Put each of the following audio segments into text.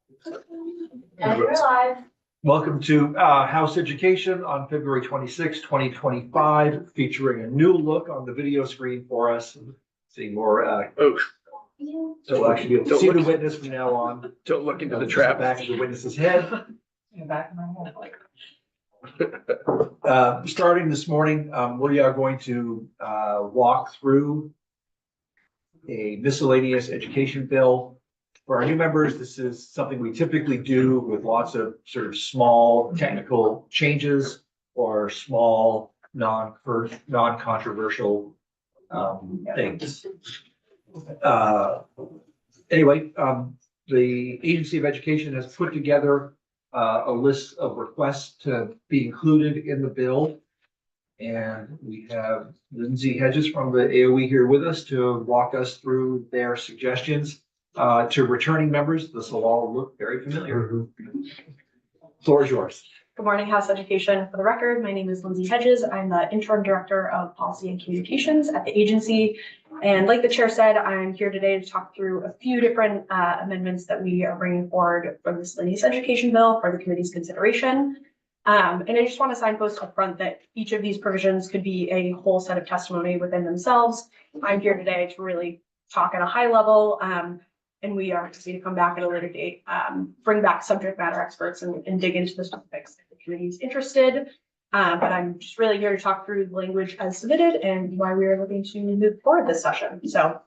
And we're live. Welcome to House Education on February 26, 2025, featuring a new look on the video screen for us. Seeing more, so we'll actually be able to see the witness from now on. Don't look into the trap. Back of the witness's head. Back of my head. Starting this morning, we are going to walk through a miscellaneous education bill. For our new members, this is something we typically do with lots of sort of small technical changes or small non-controversial things. Anyway, the Agency of Education has put together a list of requests to be included in the bill. And we have Lindsay Hedges from the AOE here with us to walk us through their suggestions. To returning members, this will all look very familiar. Floor is yours. Good morning, House Education. For the record, my name is Lindsay Hedges. I'm the Interim Director of Policy and Communications at the agency. And like the chair said, I'm here today to talk through a few different amendments that we are bringing forward for the miscellaneous education bill for the committee's consideration. And I just want to signpost up front that each of these provisions could be a whole set of testimony within themselves. I'm here today to really talk at a high level. And we are happy to come back at a later date, bring back subject matter experts and dig into the specifics if the committee is interested. But I'm just really here to talk through the language as submitted and why we are looking to move forward this session. So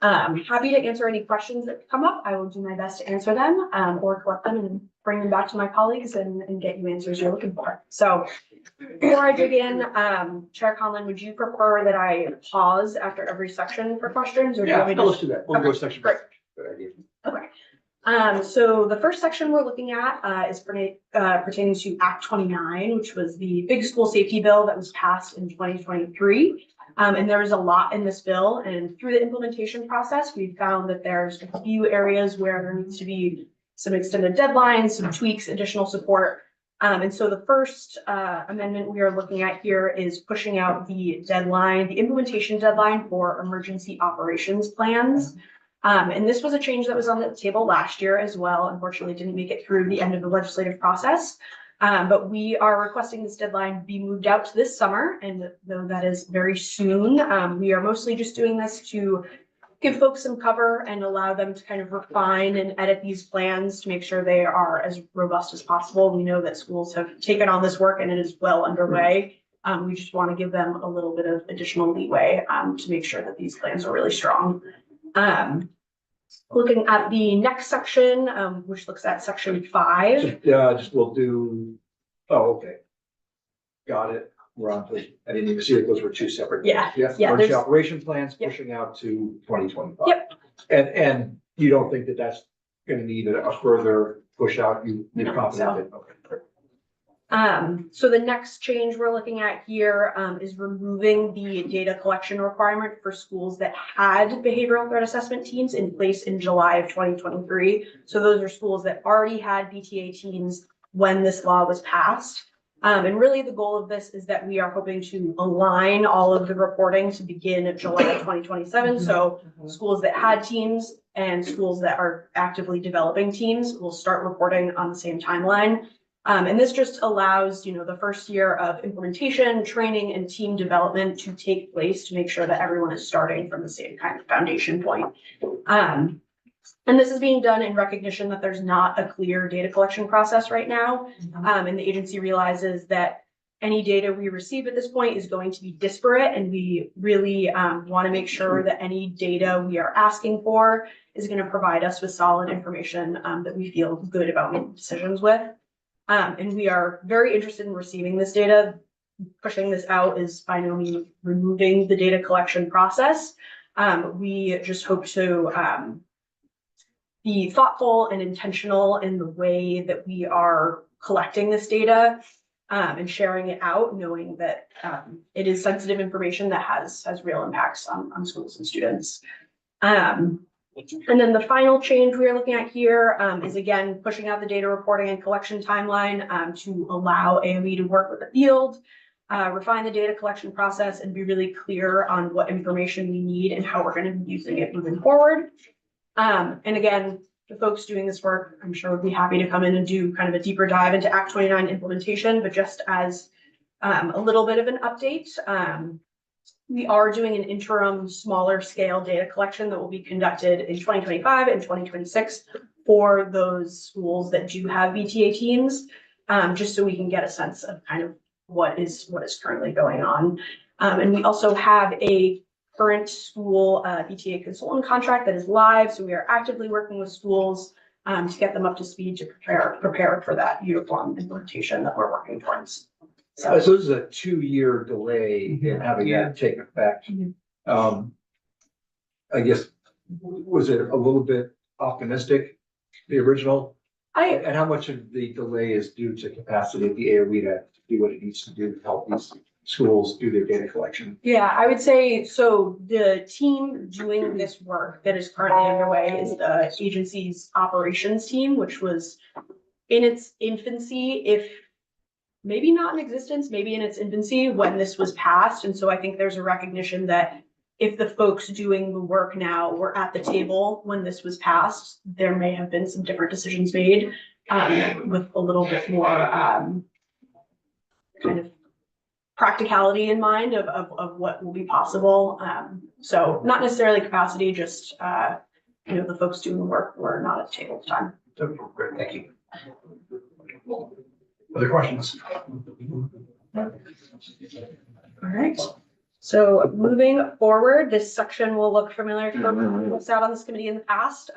happy to answer any questions that come up. I will do my best to answer them or collect them and bring them back to my colleagues and get you answers you're looking for. So before I dig in, Chair Conlon, would you prefer that I pause after every section for questions? Or Yeah, do let's do that. We'll go section by Great. section. Good idea. Okay. So the first section we're looking at is pertaining to Act 29, which was the big school safety bill that was passed in 2023. And there is a lot in this bill. And through the implementation process, we've found that there's a few areas where there needs to be some extended deadlines, some tweaks, additional support. And so the first amendment we are looking at here is pushing out the deadline, the implementation deadline for emergency operations plans. And this was a change that was on the table last year as well. Unfortunately, didn't make it through the end of the legislative process. But we are requesting this deadline be moved out to this summer. And though that is very soon, we are mostly just doing this to give folks some cover and allow them to kind of refine and edit these plans to make sure they are as robust as possible. We know that schools have taken on this work and it is well underway. We just want to give them a little bit of additional leeway to make sure that these plans are really strong. Looking at the next section, which looks at section 5. Just we'll do, oh, okay. Got it. We're on to, I didn't even see that those were two separate. Yeah. Yes, Yeah, emergency there's- operation plans Yep. pushing out to 2025. Yep. And you don't think that that's gonna need a further push out? You're No, confident that, okay. So the next change we're looking at here is removing the data collection requirement for schools that had behavioral threat assessment teams in place in July of 2023. So those are schools that already had BTA teams when this law was passed. And really the goal of this is that we are hoping to align all of the reporting to begin at July of 2027. So schools that had teams and schools that are actively developing teams will start reporting on the same timeline. And this just allows, the first year of implementation, training, and team development to take place to make sure that everyone is starting from the same kind of foundation point. And this is being done in recognition that there's not a clear data collection process right now. And the agency realizes that any data we receive at this point is going to be disparate, and we really want to make sure that any data we are asking for is going to provide us with solid information that we feel good about making decisions with. And we are very interested in receiving this data. Pushing this out is by no means removing the data collection process. We just hope to be thoughtful and intentional in the way that we are collecting this data and sharing it out, knowing that it is sensitive information that has real impacts on schools and students. And then the final change we are looking at here is again pushing out the data reporting and collection timeline to allow AOE to work with the field, refine the data collection process, and be really clear on what information we need and how we're going to be using it moving forward. And again, the folks doing this work, I'm sure would be happy to come in and do kind of a deeper dive into Act 29 implementation, but just as a little bit of an update, we are doing an interim smaller scale data collection that will be conducted in 2025 and 2026 for those schools that do have VTA teams, just so we can get a sense of kind of what is currently going on. And we also have a current school VTA consultant contract that is live, so we are actively working with schools to get them up to speed to prepare for that uniform implementation that we're working towards. So this is a 2-year delay in having that take effect. I guess, was it a little bit optimistic, the original? And how much of the delay is due to capacity at the AOE to do what it needs to do to help these schools do their data collection? Yeah, I would say, so the team doing this work that is currently underway is the agency's operations team, which was in its infancy, if maybe not in existence, maybe in its infancy when this was passed. And so I think there's a recognition that if the folks doing the work now were at the table when this was passed, there may have been some different decisions made with a little bit more kind of practicality in mind of what will be possible. So not necessarily capacity, just the folks doing the work were not at the table at the time. Great, thank you. Other questions? All right. So moving forward, this section will look familiar to what's out on this committee in the past.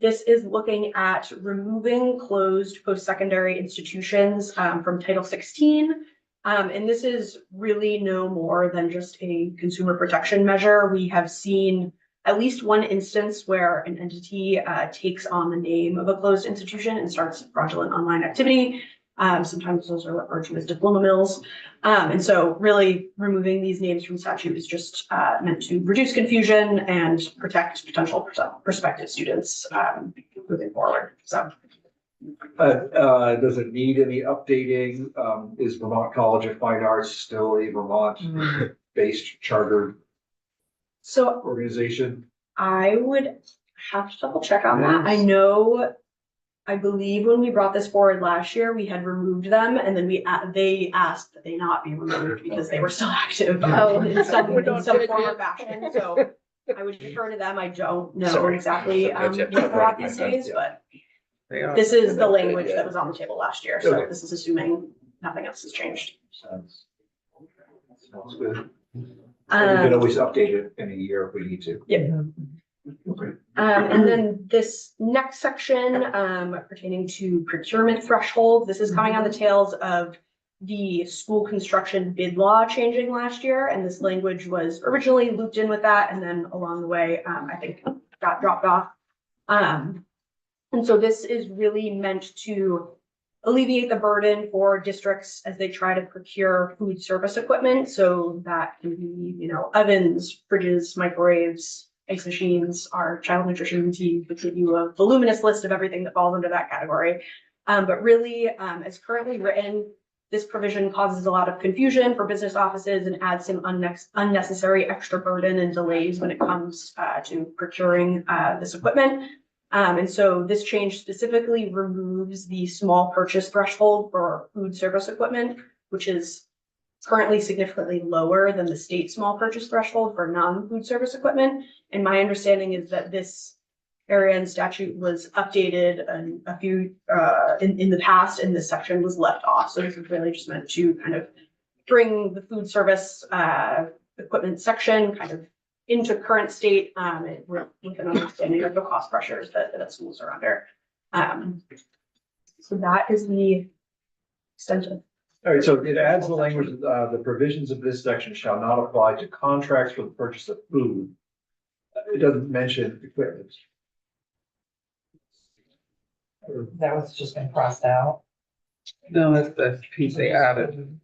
This is looking at removing closed post-secondary institutions from Title 16. And this is really no more than just a consumer protection measure. We have seen at least one instance where an entity takes on the name of a closed institution and starts fraudulent online activity. Sometimes those are referred to as diploma mills. And so really removing these names from statute is just meant to reduce confusion and protect potential prospective students moving forward. So. Does it need any updating? Is Vermont College of Fine Arts still a Vermont-based chartered organization? I would have to double check on that. I believe when we brought this forward last year, we had removed them, and then they asked that they not be removed because they were still active in some form or fashion. So I would defer to them. I don't know exactly what they're at these days, but this is the language that was on the table last year. So this is assuming nothing else has changed. Sounds good. We can always update it in a year if we need to. Yeah. Okay. And then this next section pertaining to procurement threshold, this is coming on the tails of the school construction bid law changing last year. And this language was originally looped in with that. And then along the way, I think got dropped off. And so this is really meant to alleviate the burden for districts as they try to procure food service equipment. So that can be, ovens, fridges, microwaves, ice machines. Our child nutrition team would give you a voluminous list of everything that falls under that category. But really, as currently written, this provision causes a lot of confusion for business offices and adds some unnecessary extra burden and delays when it comes to procuring this equipment. And so this change specifically removes the small purchase threshold for food service equipment, which is currently significantly lower than the state small purchase threshold for non-food service equipment. And my understanding is that this area in statute was updated a few in the past, and this section was left off. So this is really just meant to kind of bring the food service equipment section kind of into current state with an understanding of the cost pressures that schools are under. So that is the extent of. All right, so it adds the language, the provisions of this section shall not apply to contracts for the purchase of food. It doesn't mention equipment. That was just been crossed out. No, that's the piece they added.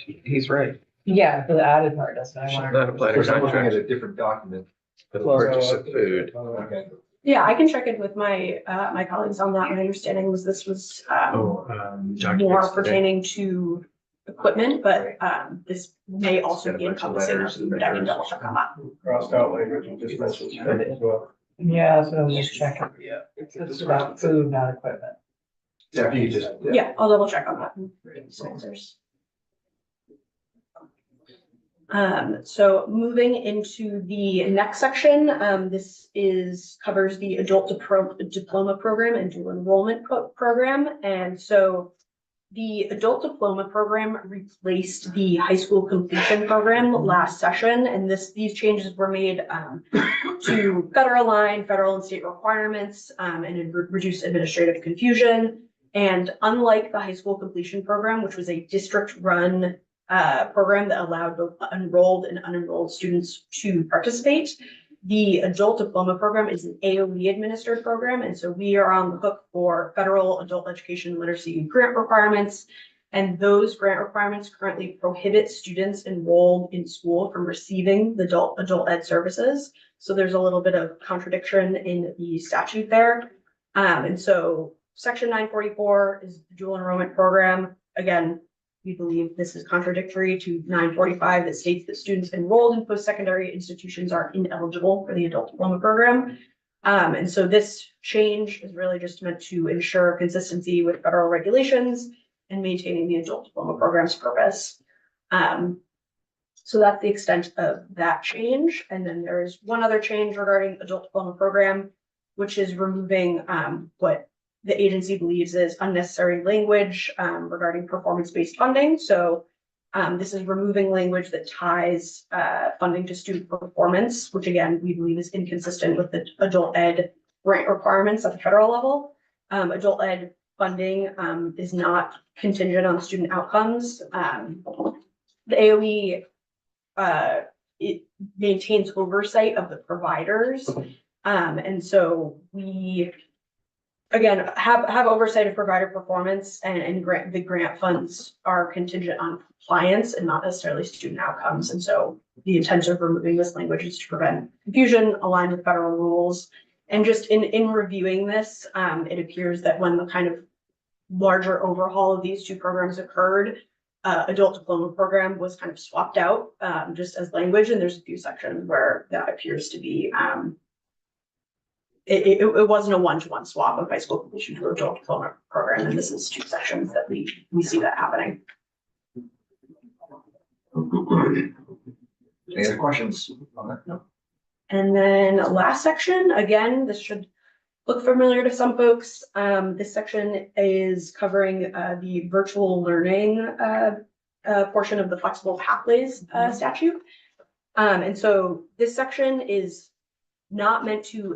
He's right. Yeah, the added part doesn't. I Should wonder. not apply Of to course, I'm looking at contracts a different document. for the purchase of food. Okay. Yeah, I can check in with my my colleagues on that. My understanding was this was more pertaining to equipment, but this may also be encompassing of food. I can double check on that. Crossed out language and just mentions food as well. Yeah, so I was just checking. Yeah. It's about food, not equipment. Yeah, if you just. Yeah, I'll double check on that. Sponsors. So moving into the next section, this covers the diploma program and dual enrollment program. And so the adult diploma program replaced the high school completion program last session, and these changes were made to better align federal and state requirements and reduce administrative confusion. And unlike the high school completion program, which was a district-run program that allowed both enrolled and unenrolled students to participate, the adult diploma program is an AOE administered program, and so we are on the hook for federal adult education literacy grant requirements. And those grant requirements currently prohibit students enrolled in school from receiving the adult ed services. So there's a little bit of contradiction in the statute there. And so Section 944 is the dual enrollment program. Again, we believe this is contradictory to 945 that states that students enrolled in post-secondary institutions are ineligible for the adult diploma program. And so this change is really just meant to ensure consistency with federal regulations and maintaining the adult diploma program's purpose. So that's the extent of that change. And then there is one other change regarding adult diploma program, which is removing what the agency believes is unnecessary language regarding performance-based funding. So this is removing language that ties funding to student performance, which again, we believe is inconsistent with the adult ed grant requirements at the federal level. Adult ed funding is not contingent on student outcomes. The AOE, it maintains oversight of the providers. And so we, again, have oversight of provider performance, and the grant funds are contingent on compliance and not necessarily student outcomes. And so the intent of removing this language is to prevent confusion, align with federal rules. And just in reviewing this, it appears that when the kind of larger overhaul of these two programs occurred, adult diploma program was kind of swapped out just as language. And there's a few sections where that appears to be it wasn't a one-to-one swap of high school completion to adult diploma program, and this is two sections that we see that happening. Any other questions on that? No. And then last section, again, this should look familiar to some folks. This section is covering the virtual learning portion of the flexible pathways statute. And so this section is not meant to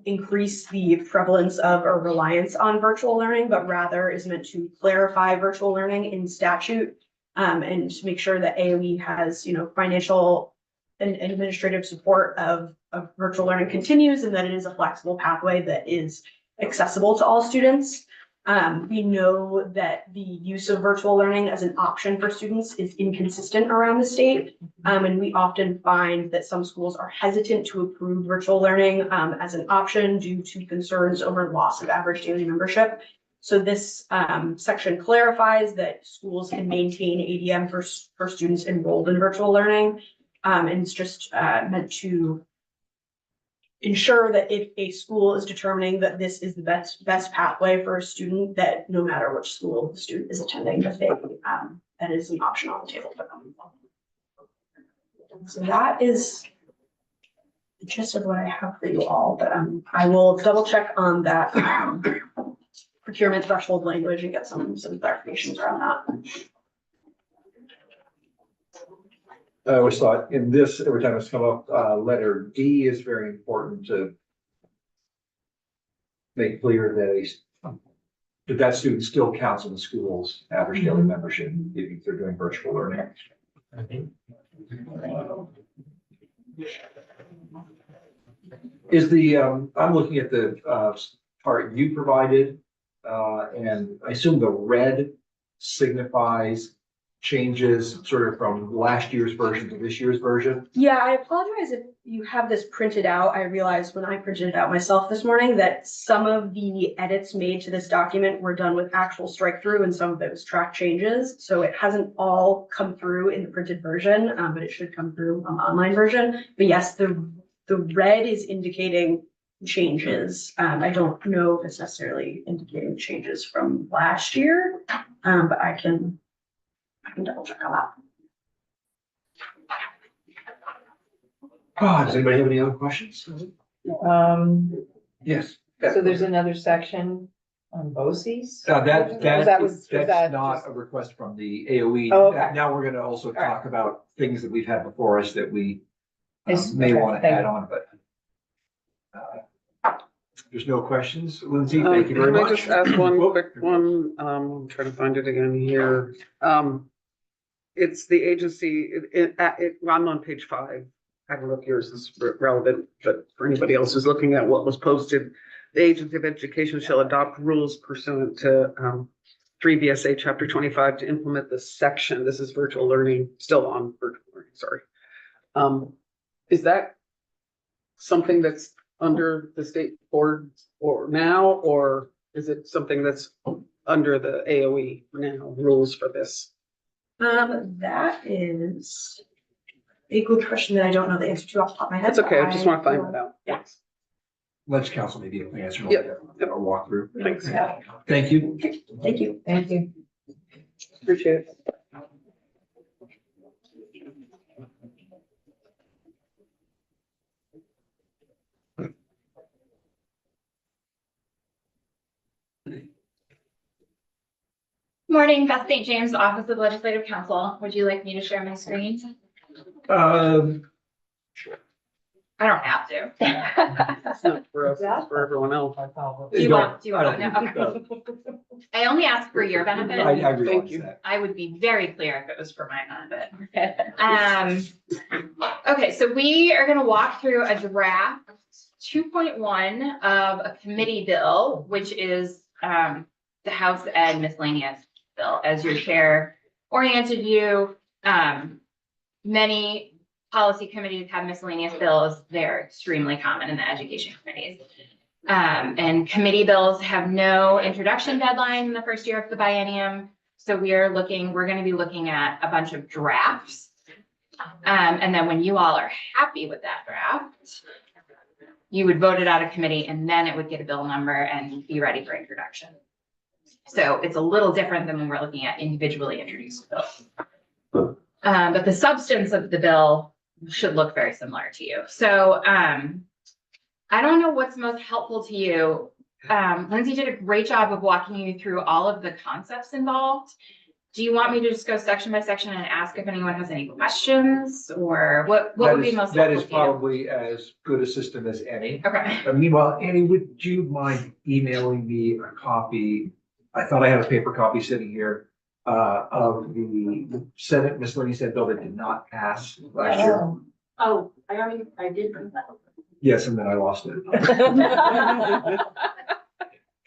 increase the prevalence of or reliance on virtual learning, but rather is meant to clarify virtual learning in statute and to make sure that AOE has, financial and administrative support of virtual learning continues, and that it is a flexible pathway that is accessible to all students. We know that the use of virtual learning as an option for students is inconsistent around the state. And we often find that some schools are hesitant to approve virtual learning as an option due to concerns over loss of average daily membership. So this section clarifies that schools can maintain ADM for students enrolled in virtual learning. And it's just meant to ensure that if a school is determining that this is the best pathway for a student, that no matter which school the student is attending, that that is an option on the table for them. So that is the gist of what I have for you all, but I will double check on that procurement threshold language and get some clarifications around that. I always thought in this, every time it's come up, letter D is very important to make clear that student still counts in the school's average daily membership, even if they're doing virtual learning. Is the, I'm looking at the part you provided, and I assume the red signifies changes sort of from last year's version to this year's version. Yeah, I apologize if you have this printed out. I realized when I printed it out myself this morning that some of the edits made to this document were done with actual strike through and some of it was track changes. So it hasn't all come through in the printed version, but it should come through on the online version. But yes, the red is indicating changes. I don't know if it's necessarily indicating changes from last year, but I can double check on that. Does anybody have any other questions? Yes, Yes. so there's another section on BOCES? That's that not just- a request from the AOE. Oh, okay. Now we're gonna also All right. talk about things that we've had before us that we Yes, may okay, want to thank add you. on, but there's no questions. Lindsay, thank you very Can I much. just ask one Whoop. quick one? I'm trying to find it again here. It's the agency, I'm on page 5. I don't know if yours is relevant, but for anybody else who's looking at what was posted, the Agency of Education shall adopt rules pursuant to 3 VSA Chapter 25 to implement this section. This is virtual learning, still on virtual learning, sorry. Is that something that's under the state board or now, or is it something that's under the AOE now, rules for this? That is a good question that I don't know the answer to off the top of my head. That's okay, I just want to but find that out. Yeah. Lunch council maybe able to answer Yep. or walk through. Thanks. Thank you. Thank you. Thank you. Appreciate it. Morning, Beth St. James, Office of Legislative Counsel. Would you like me to share my screen? I don't have to. It's not for us, it's for everyone else. Do you want no, okay. I only ask for your benefit. I Thank realize you. that. I would be very clear if it was for my benefit. Okay, so we are gonna walk through a draft 2.1 of a committee bill, which is the House Ed miscellaneous bill. As your chair oriented you, many policy committees have miscellaneous bills. They're extremely common in the education committees. And committee bills have no introduction deadline in the first year of the biennium. So we're gonna be looking at a bunch of drafts. And then when you all are happy with that draft, you would vote it out of committee and then it would get a bill number and be ready for introduction. So it's a little different than when we're looking at individually introduced bills. But the substance of the bill should look very similar to you. So I don't know what's most helpful to you. Lindsay did a great job of walking you through all of the concepts involved. Do you want me to just go section by section and ask if anyone has any questions, or what would be most That helpful is to you? probably as good a system as any. Okay. Meanwhile, Annie, would you mind emailing me a copy? I thought I had a paper copy sitting here of the Senate miscellaneous ed bill that did not pass last year. Oh, I did bring that. Yes, and then I lost it.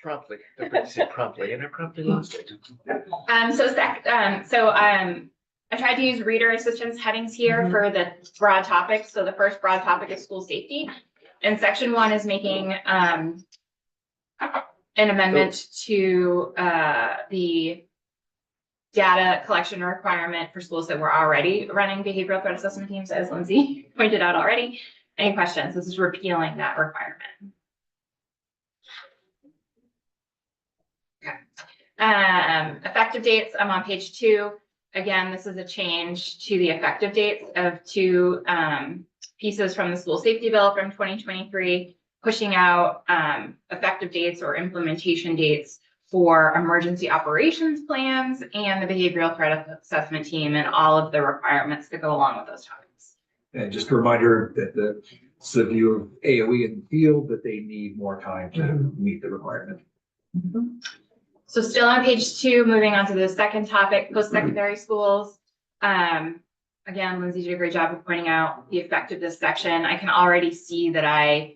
Promptly, everybody say promptly, and I promptly lost it. I tried to use reader assistance headings here for the broad topics. So the first broad topic is school safety. And section 1 is making an amendment to the data collection requirement for schools that were already running behavioral threat assessment teams, as Lindsay pointed out already. Any questions? This is repealing that requirement. Effective dates, I'm on page 2. Again, this is a change to the effective dates of 2 pieces from the school safety bill from 2023, pushing out effective dates or implementation dates for emergency operations plans and the behavioral threat assessment team and all of the requirements that go along with those topics. And just a reminder that it's the view of AOE in the field that they need more time to meet the requirement. So still on page 2, moving on to the second topic, post-secondary schools. Again, Lindsay did a great job of pointing out the effect of this section. I can already see that I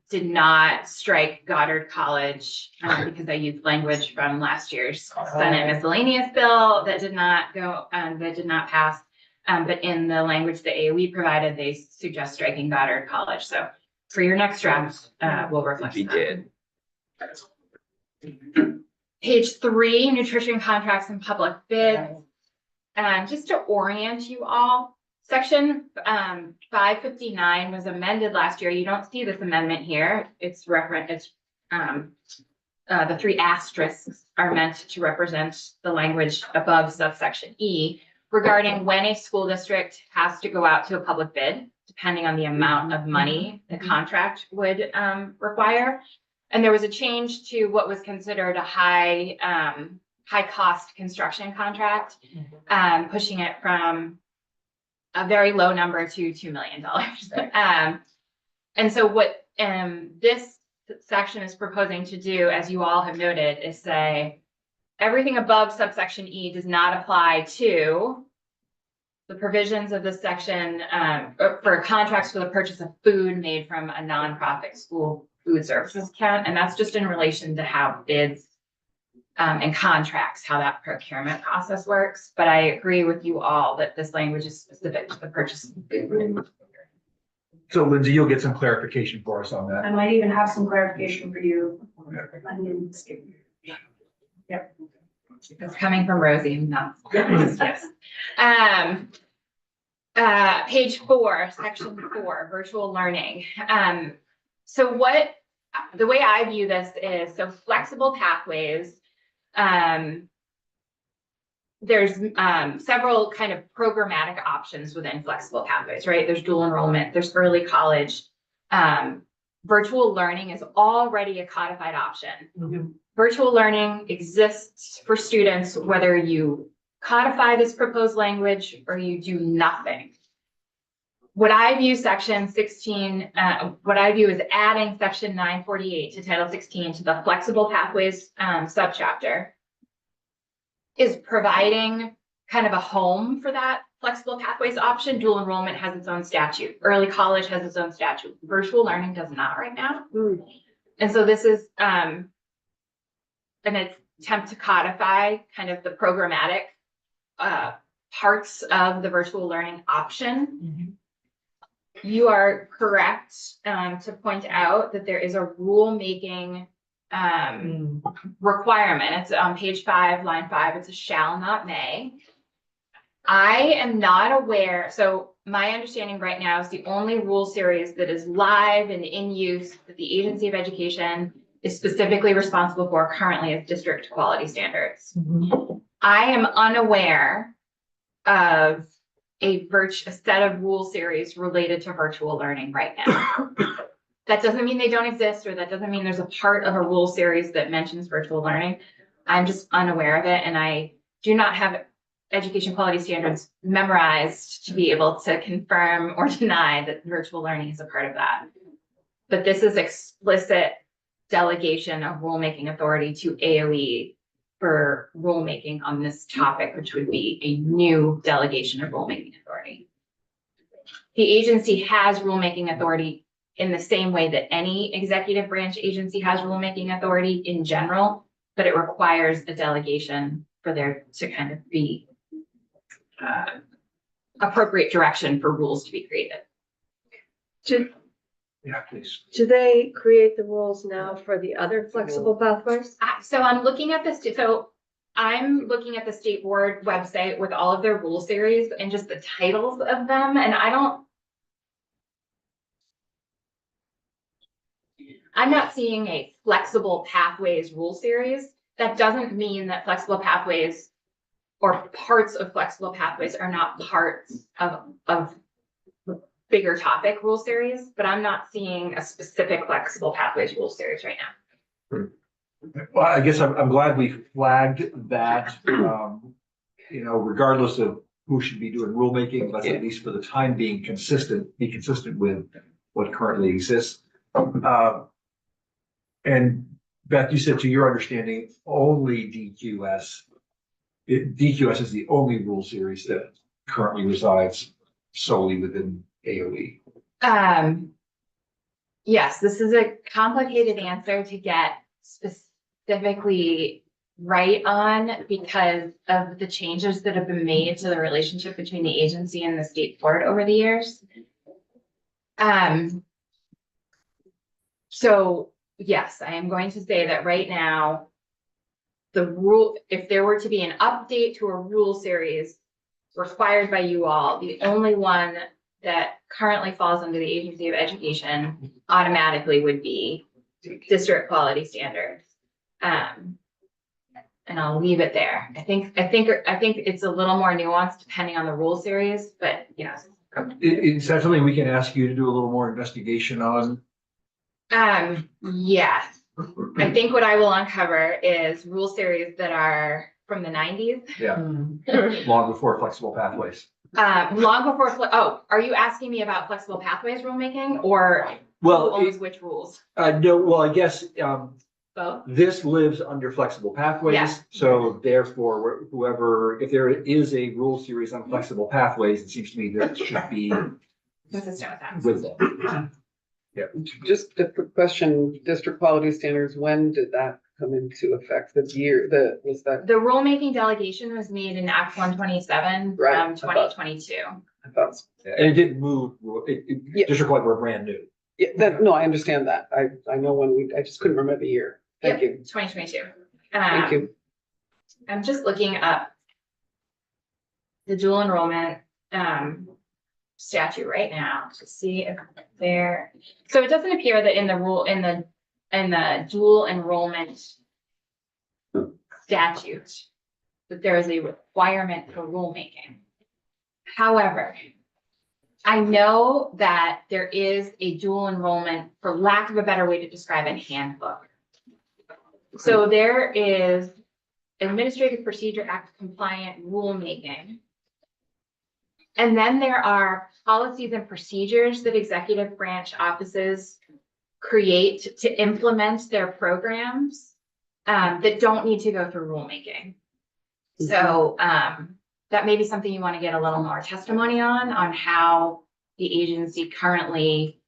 did not strike Goddard College because I used language from last year's Senate miscellaneous bill that did not go, that did not pass. But in the language that AOE provided, they suggest striking Goddard College. So for your next draft, we'll reflect He that. did. Page 3, nutrition contracts and public bids. Just to orient you all, Section 559 was amended last year. You don't see this amendment here. It's the 3 asterisks are meant to represent the language above subsection E regarding when a school district has to go out to a public bid, depending on the amount of money the contract would require. And there was a change to what was considered a high cost construction contract, pushing it from a very low number to $2 million. And so what this section is proposing to do, as you all have noted, is say everything above subsection E does not apply to the provisions of this section for contracts for the purchase of food made from a nonprofit school food services account. And that's just in relation to how bids and contracts, how that procurement process works. But I agree with you all that this language is specific to the purchase of food. So Lindsay, you'll get some clarification for us on that. I might even have some clarification for you. Yep. It's coming from Rosie, not. Yes. Page 4, section 4, virtual learning. So the way I view this is, so flexible pathways, there's several kind of programmatic options within flexible pathways, right? There's dual enrollment, there's early college. Virtual learning is already a codified option. Virtual learning exists for students, whether you codify this proposed language or you do nothing. What I view section 16, what I view is adding section 948 to Title 16 to the flexible pathways subchapter is providing kind of a home for that flexible pathways option. Dual enrollment has its own statute. Early college has its own statute. Virtual learning does not right now. And so this is an attempt to codify kind of the programmatic parts of the virtual learning option. You are correct to point out that there is a rulemaking requirement. It's on page 5, line 5. It's a shall not may. I am not aware. So my understanding right now is the only rule series that is live and in use that the Agency of Education is specifically responsible for currently is district quality standards. I am unaware of a set of rule series related to virtual learning right now. That doesn't mean they don't exist, or that doesn't mean there's a part of a rule series that mentions virtual learning. I'm just unaware of it, and I do not have education quality standards memorized to be able to confirm or deny that virtual learning is a part of that. But this is explicit delegation of rulemaking authority to AOE for rulemaking on this topic, which would be a new delegation of rulemaking authority. The agency has rulemaking authority in the same way that any executive branch agency has rulemaking authority in general, but it requires a delegation for there to kind of be appropriate direction for rules to be created. Yeah, please. Do they create the rules now for the other flexible pathways? So I'm looking at this, so I'm looking at the state board website with all of their rule series and just the titles of them, and I'm not seeing a flexible pathways rule series. That doesn't mean that flexible pathways or parts of flexible pathways are not parts of bigger topic rule series, but I'm not seeing a specific flexible pathways rule series right now. Well, I guess I'm glad we flagged that, regardless of who should be doing rulemaking, let's at least for the time being be consistent with what currently exists. And Beth, you said to your understanding, only DQS is the only rule series that currently resides solely within AOE. Yes, this is a complicated answer to get specifically right on because of the changes that have been made to the relationship between the agency and the state board over the years. So yes, I am going to say that right now, if there were to be an update to a rule series required by you all. The only one that currently falls under the Agency of Education automatically would be district quality standards. And I'll leave it there. I think it's a little more nuanced depending on the rule series, but yes. Is that something we can ask you to do a little more investigation on? Yes. I think what I will uncover is rule series that are from the 90s. Yeah, Mm. long before flexible pathways. Long before, are you asking me about flexible pathways rulemaking or who Well, owns which rules? no, well, I guess, Both? this lives under flexible pathways. Yeah. So therefore, whoever, if there is a rule series on flexible pathways, it seems to me that it should be Consistent with that. with them. Just a quick question, district quality standards, when did that come into effect? Was that, The rulemaking delegation was made in Act 127 Right, I from thought- 2022. I thought, And it didn't move, Yeah. district like we're brand new. yeah, no, I understand that. I know I just couldn't remember the year. Thank you, 2022. thank you. I'm just looking up the dual enrollment statute right now to see if there, so it doesn't appear that in the rule, in the dual enrollment statute, that there is a requirement for rulemaking. However, I know that there is a dual enrollment, for lack of a better way to describe it, handbook. So there is Administrative Procedure Act compliant rulemaking. And then there are policies and procedures that executive branch offices create to implement their programs that don't need to go through rulemaking. So that may be something you want to get a little more testimony on how the agency currently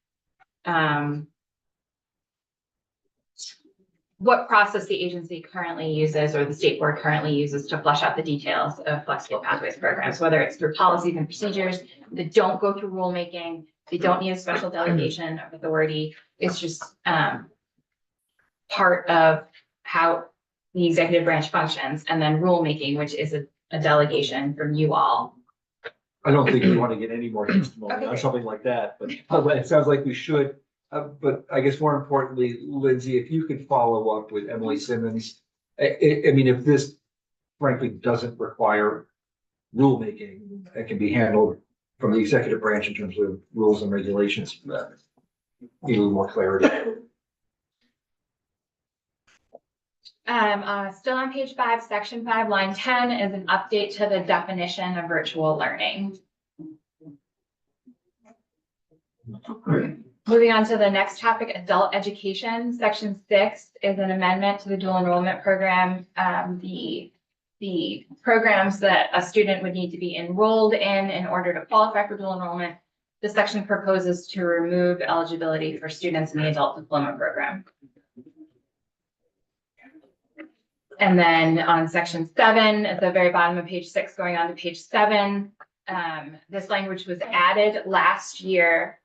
what process the agency currently uses or the state board currently uses to flesh out the details of flexible pathways programs, whether it's through policies and procedures that don't go through rulemaking, they don't need a special delegation of authority. It's just part of how the executive branch functions, and then rulemaking, which is a delegation from you all. I don't think we want to get any more testimony Okay, on great. something like that, but it sounds like we should. But I guess more importantly, Lindsay, if you could follow up with Emily Simmons. I mean, if this frankly doesn't require rulemaking, it can be handled from the executive branch in terms of rules and regulations. Need a little more clarity. Still on page 5, section 5, line 10 is an update to the definition of virtual learning. Moving on to the next topic, adult education. Section 6 is an amendment to the dual enrollment program. The programs that a student would need to be enrolled in order to qualify for dual enrollment. This section proposes to remove eligibility for students in the adult diploma program. And then on section 7, at the very bottom of page 6, going on to page 7, this language was added last year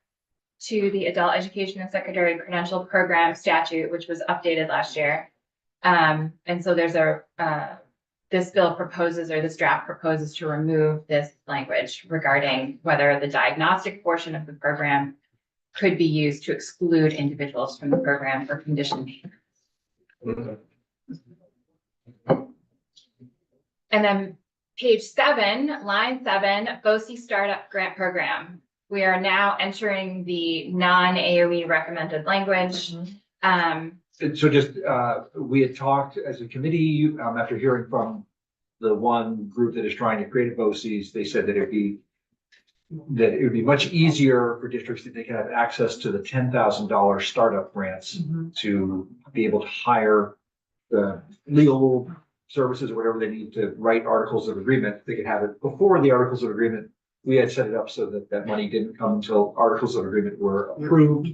to the Adult Education and Secondary Credential Program statute, which was updated last year. And so there's this bill proposes, or this draft proposes, to remove this language regarding whether the diagnostic portion of the program could be used to exclude individuals from the program for conditioning. And then page 7, line 7, BOCES Startup Grant Program. We are now entering the non-AOE recommended language. So just, we had talked as a committee, after hearing from the one group that is trying to create a BOCES, they said that it would be much easier for districts if they could have access to the $10,000 startup grants to be able to hire the legal services or whatever they need to write articles of agreement. They could have it before the articles of agreement. We had set it up so that that money didn't come until articles of agreement were approved.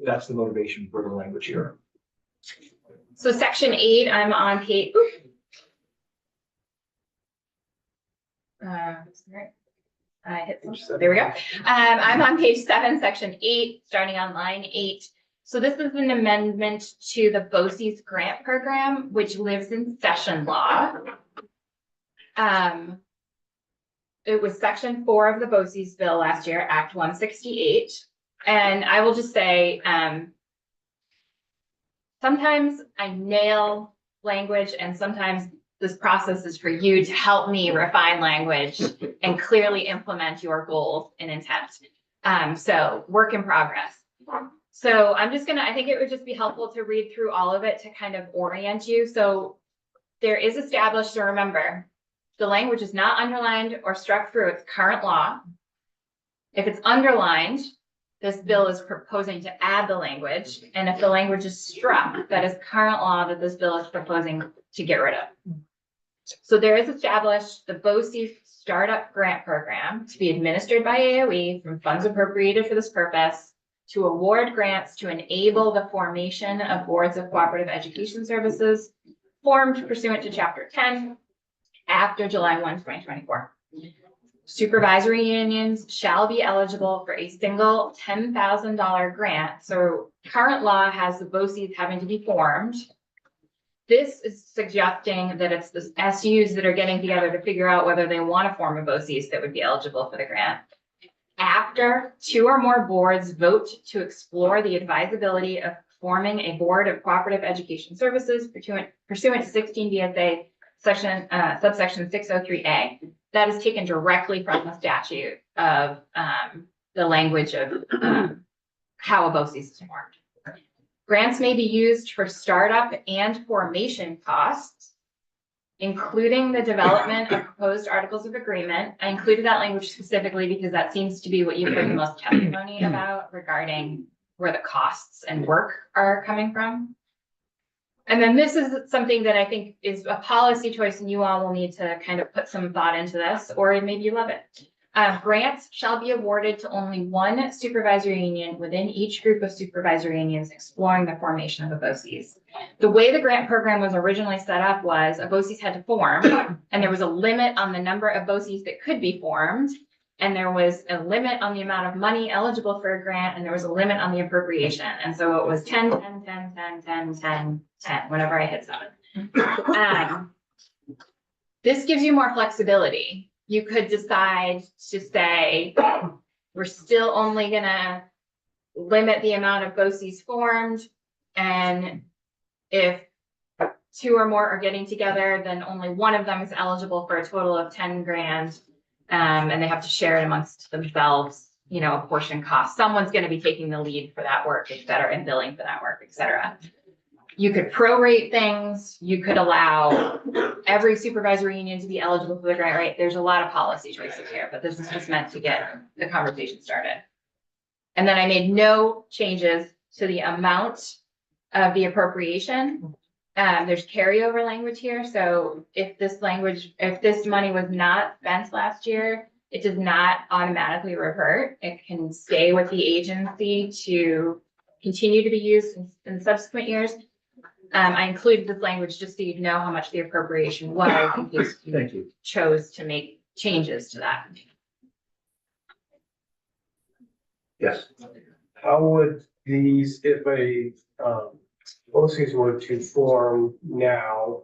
That's the motivation for the language here. So section 8, I'm on page. Sorry. I hit some, there we go. I'm on page 7, section 8, starting on line 8. So this is an amendment to the BOCES grant program, which lives in session law. it was section 4 of the BOCES bill last year, Act 168. And I will just say, sometimes I nail language and sometimes this process is for you to help me refine language and clearly implement your goals and intent. So work in progress. So I'm just gonna, I think it would just be helpful to read through all of it to kind of orient you. So there is established, so remember, the language is not underlined or struck through its current law. If it's underlined, this bill is proposing to add the language. And if the language is struck, that is current law that this bill is proposing to get rid of. So there is established the BOCES Startup Grant Program to be administered by AOE from funds appropriated for this purpose to award grants to enable the formation of boards of cooperative education services formed pursuant to Chapter 10 after July 1, 2024. Supervisory unions shall be eligible for a single $10,000 grant. So current law has the BOCES having to be formed. This is suggesting that it's the SUs that are getting together to figure out whether they want to form a BOCES that would be eligible for the grant. After 2 or more boards vote to explore the advisability of forming a board of cooperative education services pursuant to 16 VSA subsection 603A, that is taken directly from the statute of the language of how a BOCES is formed. Grants may be used for startup and formation costs, including the development of proposed articles of agreement. I included that language specifically because that seems to be what you've heard the most testimony about regarding where the costs and work are coming from. And then this is something that I think is a policy choice and you all will need to kind of put some thought into this, or maybe you love it. Grants shall be awarded to only one supervisory union within each group of supervisory unions exploring the formation of a BOCES. The way the grant program was originally set up was a BOCES had to form, and there was a limit on the number of BOCES that could be formed, and there was a limit on the amount of money eligible for a grant, and there was a limit on the appropriation. And so it was 10, 10, 10, 10, 10, 10, 10, whenever I hit 7. This gives you more flexibility. You could decide to say, we're still only gonna limit the amount of BOCES formed. And if 2 or more are getting together, then only one of them is eligible for a total of 10 grand. And they have to share it amongst themselves, you know, a portion cost. Someone's gonna be taking the lead for that work, et cetera, and billing for that work, et cetera. You could prorate things. You could allow every supervisory union to be eligible for the grant, right? There's a lot of policy choices here, but this is just meant to get the conversation started. And then I made no changes to the amount of the appropriation. There's carryover language here. So if this money was not spent last year, it does not automatically revert. It can stay with the agency to continue to be used in subsequent years. I included this language just so you know how much the appropriation was in case you chose to make changes to that. Yes. How would these, if a BOCES were to form now,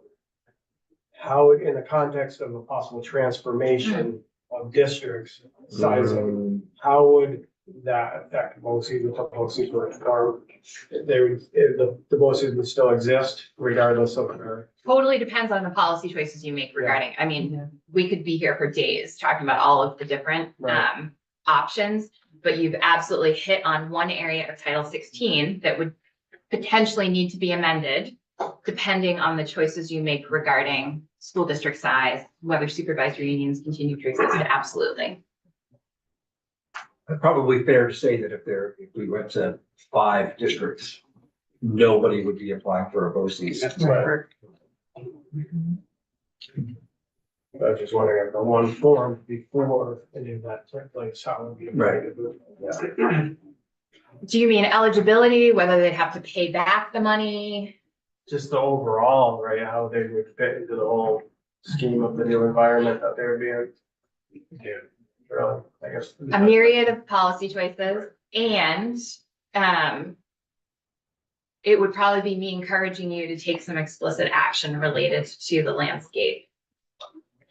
how would, in the context of a possible transformation of districts sizing, how would that affect BOCES if the BOCES were to form? The BOCES would still exist regardless of their. Totally depends on the policy choices you make regarding, I mean, we could be here for days talking about all of the different options, but you've absolutely hit on one area of Title 16 that would potentially need to be amended depending on the choices you make regarding school district size, whether supervisory unions continue to exist. Absolutely. Probably fair to say that if we went to 5 districts, nobody would be applying for a BOCES. Right. I was just wondering if the one formed before any of that took place, how it would be. Right. Do you mean eligibility, whether they'd have to pay back the money? Just the overall, right, how they would fit into the whole scheme of the new environment that they would be in. Yeah, really, I guess. A myriad of policy choices, and it would probably be me encouraging you to take some explicit action related to the landscape.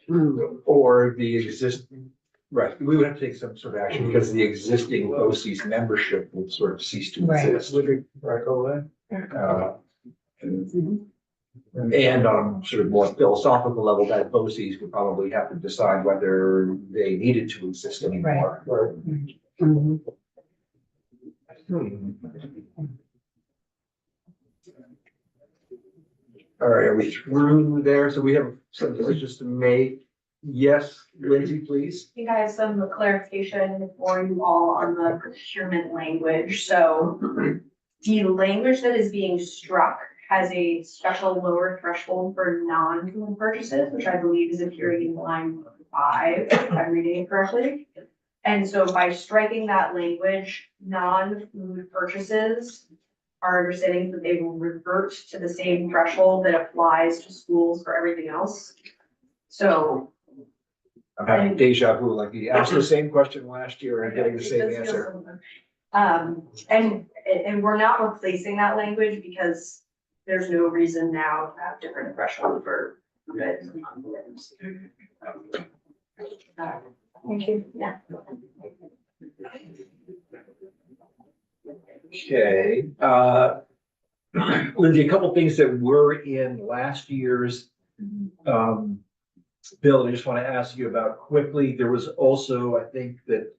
Or the existing, Right, we would have to take some sort of action because the existing OC's membership would sort of cease to Right. exist. Right over Uh, And on sort of more philosophical level, that BOCES would probably have to decide whether they needed to exist anymore. Mhm. All right, are we through there? So we have some decisions to make. Yes, Lindsay, please. You guys, some clarification for you all on the procurement language. So the language that is being struck has a special lower threshold for non-food purchases, which I believe is appearing in line 5, if I'm reading it correctly. And so by striking that language, non-food purchases, our understanding that they will revert to the same threshold that applies to schools for everything else. So I'm having deja vu, like we asked the same question last year and getting the same answer. And we're not replacing that language because there's no reason now to have different threshold for goods and non-goods. Thank you. Yeah. Okay, Lindsay, a couple things that were in last year's bill, I just want to ask you about quickly. There was also, I think that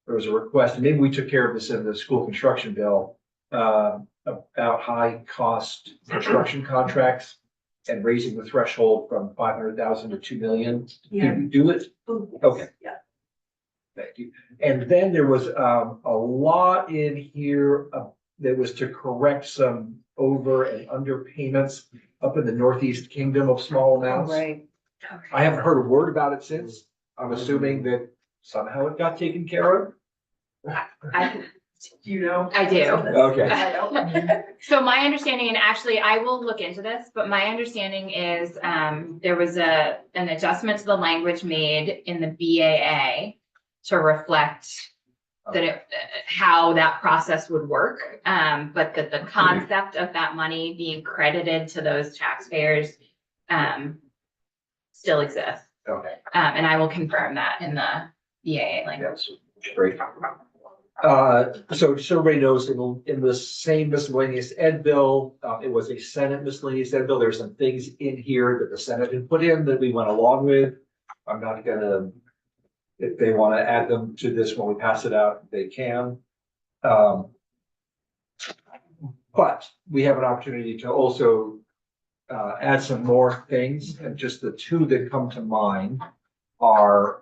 there was a request, and maybe we took care of this in the school construction bill, about high cost construction contracts and raising the threshold from 500,000 to 2 million. Did we do it? Okay. Yeah. Thank you. And then there was a lot in here that was to correct some over and under payments up in the Northeast Kingdom of small amounts. Right. I haven't heard a word about it since. I'm assuming that somehow it got taken care of. Do you know? I do. Okay. I don't. So my understanding, and actually I will look into this, but my understanding is, there was an adjustment to the language made in the BAA to reflect that how that process would work. But that the concept of that money being credited to those taxpayers, still exists. Okay. And I will confirm that in the BAA language. Yes, great. So just so everybody knows, in the same miscellaneous ed bill, it was a Senate miscellaneous ed bill. There's some things in here that the Senate had put in that we went along with. I'm not gonna, if they want to add them to this when we pass it out, they can. But we have an opportunity to also add some more things, and just the two that come to mind are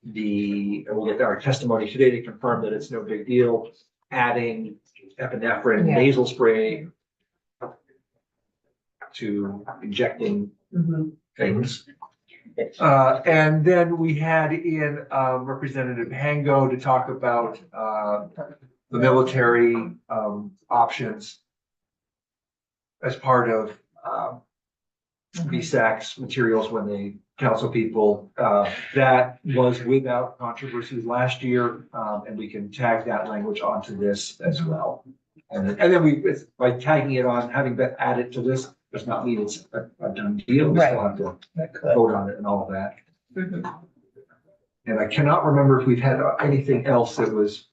we'll get our testimony today to confirm that it's no big deal, adding epinephrine Yeah. nasal spray to injecting things. And then we had in Representative Hango to talk about the military options as part of VSAC's materials when they counsel people. That was without controversies last year, and we can tag that language onto this as well. And then by tagging it on, having that added to this, does not mean it's a done deal. We still have to vote on it and all of that. And I cannot remember if we've had anything else that was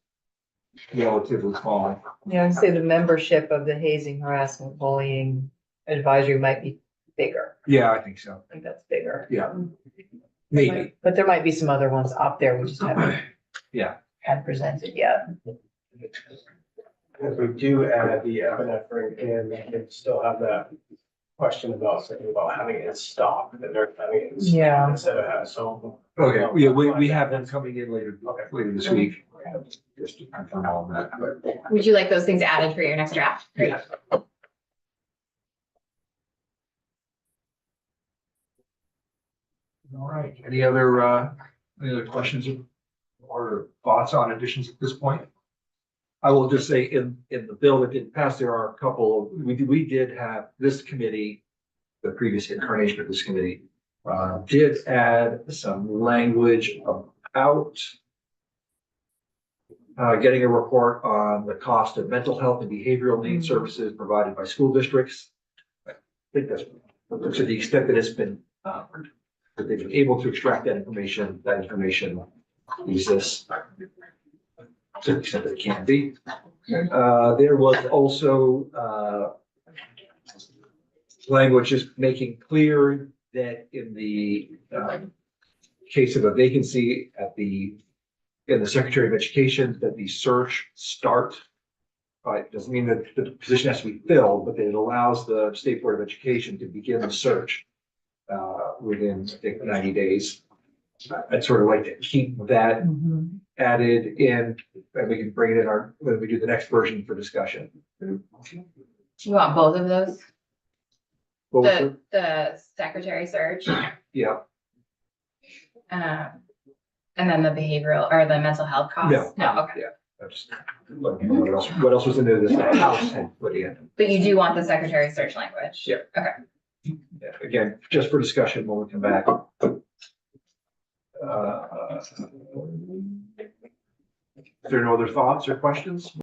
relatively small. Yeah, I'd say the membership of the hazing, harassment, bullying advisory might be bigger. Yeah, I think so. I think that's bigger. Yeah. Maybe. But there might be some other ones up there we just haven't. Yeah. Had presented yet. If we do add the epinephrine in, we can still have that question about thinking about having it in stock, that they're having it in stock Yeah. instead of having so. Okay, yeah, we have them coming in later this week. Just to confirm all of that, but. Would you like those things added for your next draft? Great. All right, any other questions or thoughts on additions at this point? I will just say in the bill that didn't pass, there are a couple, we did have this committee, the previous incarnation of this committee, did add some language about getting a report on the cost of mental health and behavioral needs services provided by school districts. I think that's to the extent that it's been that they've been able to extract that information exists. To the extent that it can be. There was also, language just making clear that in the, case of a vacancy in the Secretary of Education, that the search start. It doesn't mean that the position has to be filled, but that it allows the State Board of Education to begin the search, within, I think, 90 days. I'd sort of like to keep that added in, and we can bring it in when we do the next version for discussion. You want both of those? What was The secretary search, Yeah, and then the behavioral or the mental health costs? No, okay. I'm just looking at what else was in there that the House had put in. But you do want the secretary search language? Yeah. Okay. Yeah, again, just for discussion when we come back. Is there no other thoughts or questions?